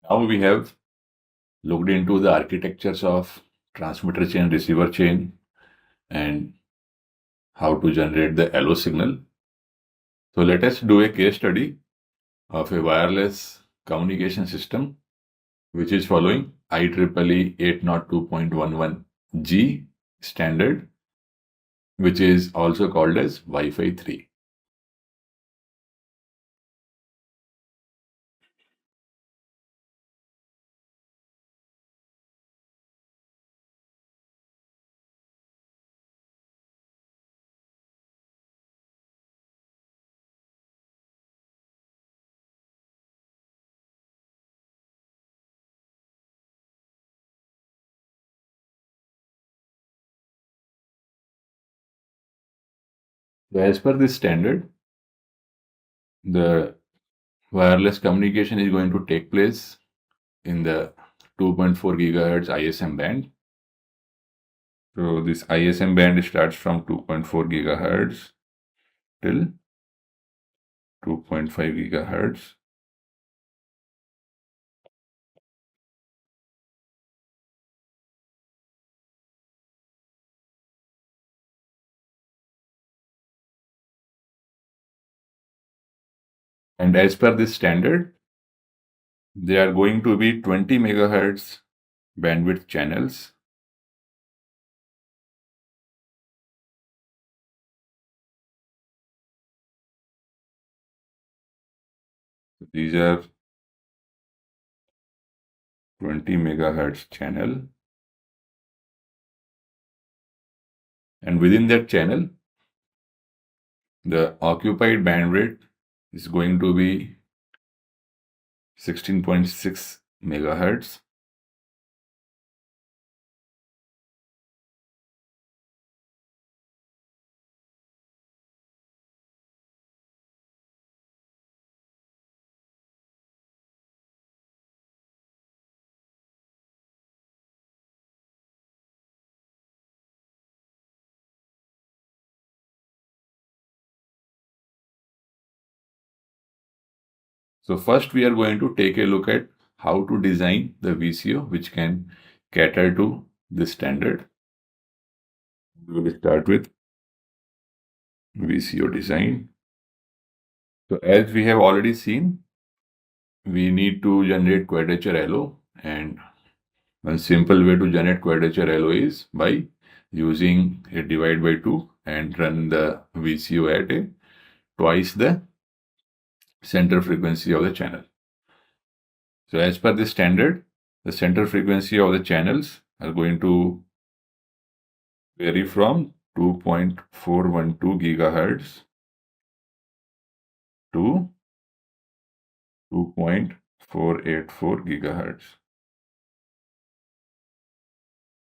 Now we have looked into the architectures of transmitter chain, receiver chain, and how to generate the LO signal. So let us do a case study of a wireless communication system which is following IEEE 802.11g standard, which is also called as Wi-Fi 3. So as per this standard, the wireless communication is going to take place in the 2.4 gigahertz ISM band. So this ISM band starts from 2.4 gigahertz till 2.5 gigahertz. And as per this standard, there are going to be 20 megahertz bandwidth channels. These are 20 megahertz channel. And within that channel, the occupied bandwidth is going to be 16.6 megahertz. So first we are going to take a look at how to design the VCO which can cater to this standard. We will start with VCO design. So as we have already seen, we need to generate quadrature LO, and one simple way to generate quadrature LO is by using a divide by 2 and run the VCO at a twice the center frequency of the channel. So as per this standard, the center frequency of the channels are going to vary from 2.412 gigahertz to 2.484 gigahertz.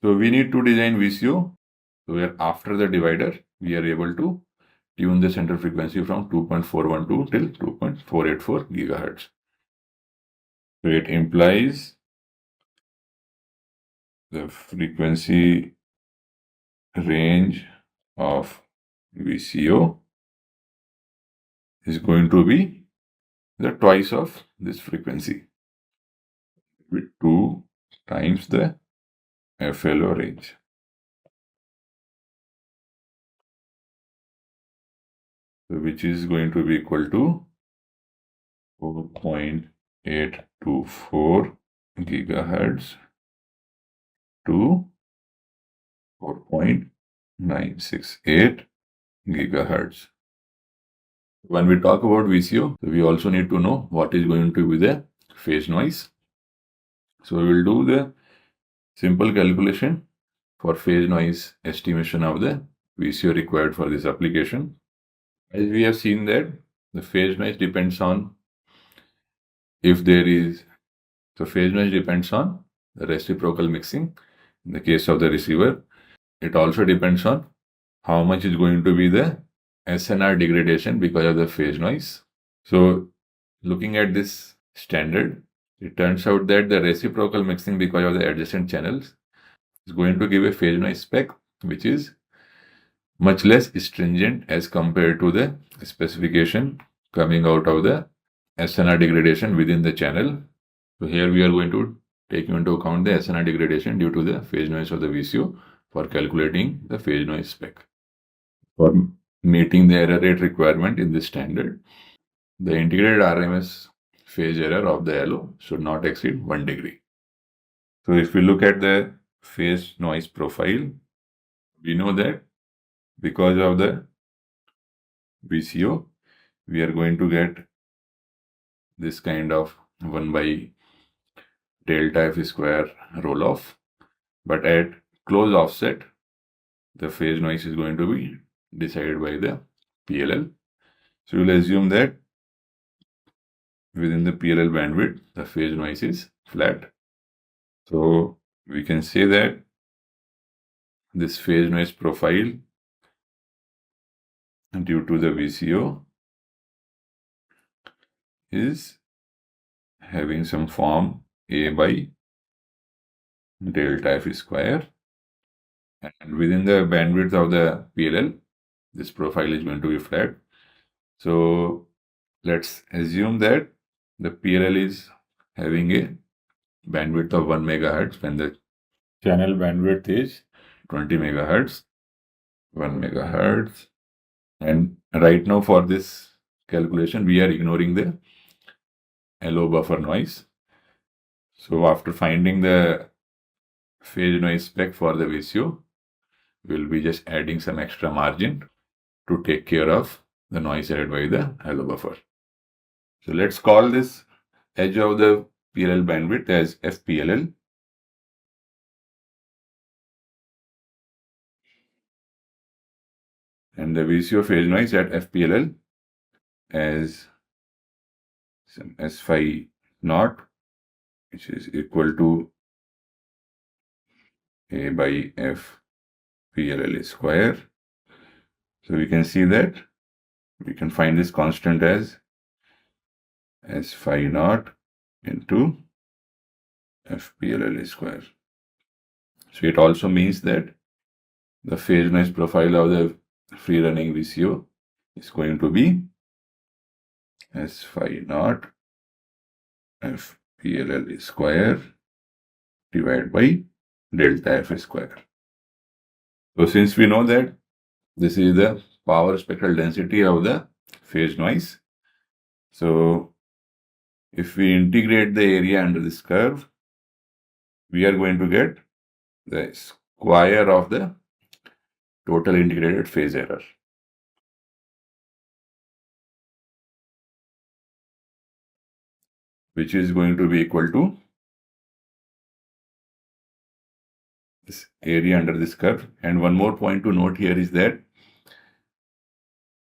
So we need to design VCO where after the divider, we are able to tune the center frequency from 2.412 till 2.484 gigahertz. So it implies the frequency range of VCO is going to be the twice of this frequency with 2 times the FLO range. So which is going to be equal to 4.824 gigahertz to 4.968 gigahertz. When we talk about VCO, we also need to know what is going to be the phase noise. So we will do the simple calculation for phase noise estimation of the VCO required for this application. As we have seen that the phase noise depends on phase noise depends on the reciprocal mixing in the case of the receiver. It also depends on how much is going to be the SNR degradation because of the phase noise. So looking at this standard, it turns out that the reciprocal mixing because of the adjacent channels is going to give a phase noise spec which is much less stringent as compared to the specification coming out of the SNR degradation within the channel. So here we are going to take into account the SNR degradation due to the phase noise of the VCO for calculating the phase noise spec. For meeting the error rate requirement in this standard, the integrated RMS phase error of the LO should not exceed 1 degree. So if we look at the phase noise profile, we know that because of the VCO, we are going to get this kind of 1 by delta F square roll off. But at close offset, the phase noise is going to be decided by the PLL. So we'll assume that within the PLL bandwidth, the phase noise is flat. So we can say that this phase noise profile due to the VCO is having some form A by delta F square, and within the bandwidth of the PLL, this profile is going to be flat. So let's assume that the PLL is having a bandwidth of 1 megahertz when the channel bandwidth is 20 megahertz, 1 megahertz. And right now for this calculation, we are ignoring the LO buffer noise. So after finding the phase noise spec for the VCO, we'll be just adding some extra margin to take care of the noise added by the LO buffer. So let's call this edge of the PLL bandwidth as FPLL. And the VCO phase noise at FPLL as some S phi naught, which is equal to A by F PLL square. So we can see that we can find this constant as S phi naught into FPLL square. So it also means that the phase noise profile of the free running VCO is going to be S phi naught FPLL square divided by delta F square. So since we know that this is the power spectral density of the phase noise, so if we integrate the area under this curve, we are going to get the square of the total integrated phase error, which is going to be equal to this area under this curve. And one more point to note here is that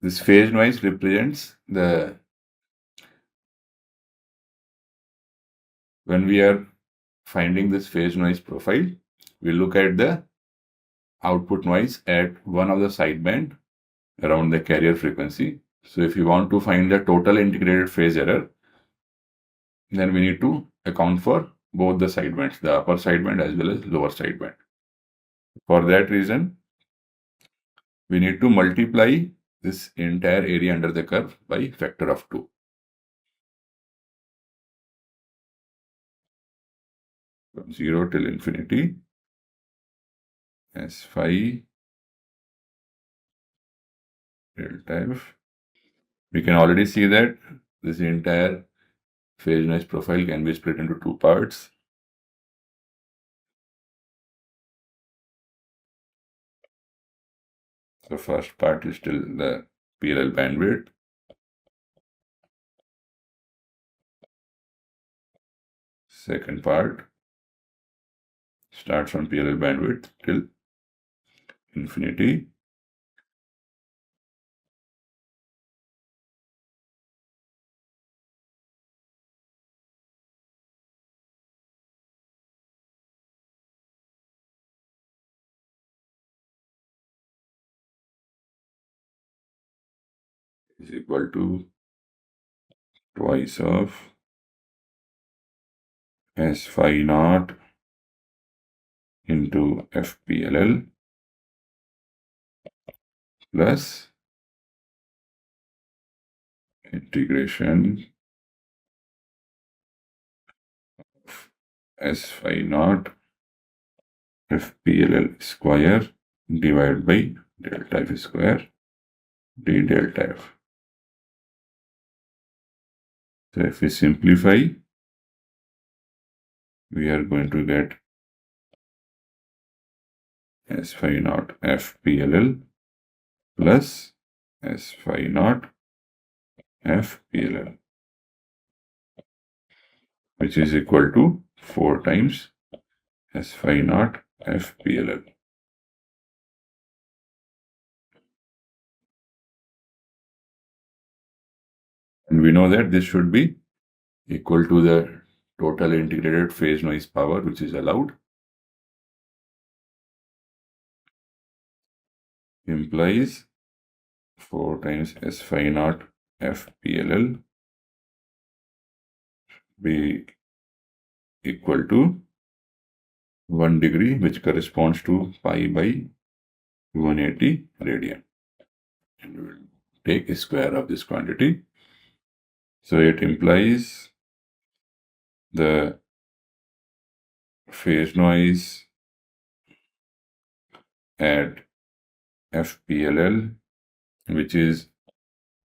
this phase noise represents the, when we are finding this phase noise profile, we look at the output noise at one of the sideband around the carrier frequency. So if you want to find the total integrated phase error, then we need to account for both the sidebands, the upper sideband as well as lower sideband. For that reason, we need to multiply this entire area under the curve by factor of 2. From 0 till infinity, S phi delta F. We can already see that this entire phase noise profile can be split into two parts. The first part is still the PLL bandwidth. Second part starts from PLL bandwidth till infinity. Is equal to twice of S phi naught into FPLL plus integration S phi naught FPLL square divided by delta F square d delta F. So if we simplify, we are going to get S phi naught FPLL plus S phi naught FPLL, which is equal to 4 times S phi naught FPLL. And we know that this should be equal to the total integrated phase noise power which is allowed, implies 4 times S phi naught FPLL be equal to 1 degree, which corresponds to pi by 180 radian. And we will take a square of this quantity. So it implies the phase noise at FPLL, which is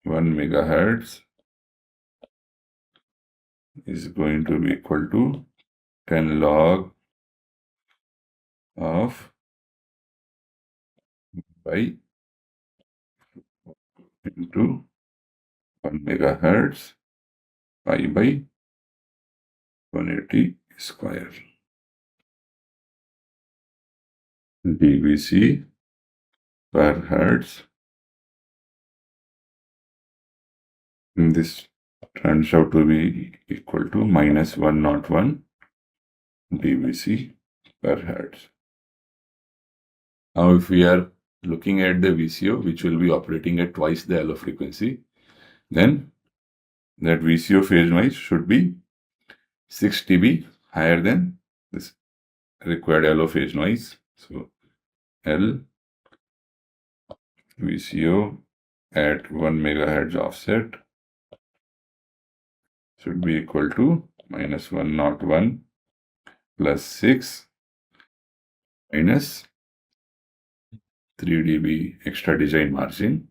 1 megahertz, is going to be equal to 10 log of pi into 1 megahertz pi by 180 square dBc per hertz. And this turns out to be equal to minus 101 dBc per hertz. Now, if we are looking at the VCO, which will be operating at twice the LO frequency, then that VCO phase noise should be 6 dB higher than this required LO phase noise. So L VCO at 1 megahertz offset should be equal to minus 101 plus 6 minus 3 dB extra design margin.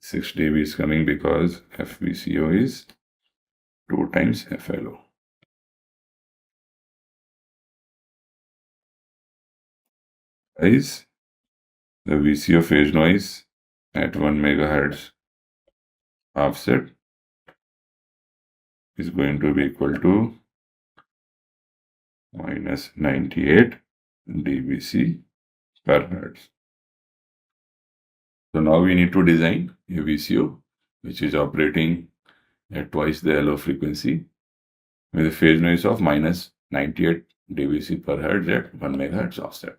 Six dB is coming because FVCO is 2 times FLO. Is the VCO phase noise at 1 megahertz offset is going to be equal to minus 98 dBc per hertz. So now we need to design a VCO which is operating at twice the LO frequency with a phase noise of minus 98 dBc per hertz at 1 megahertz offset.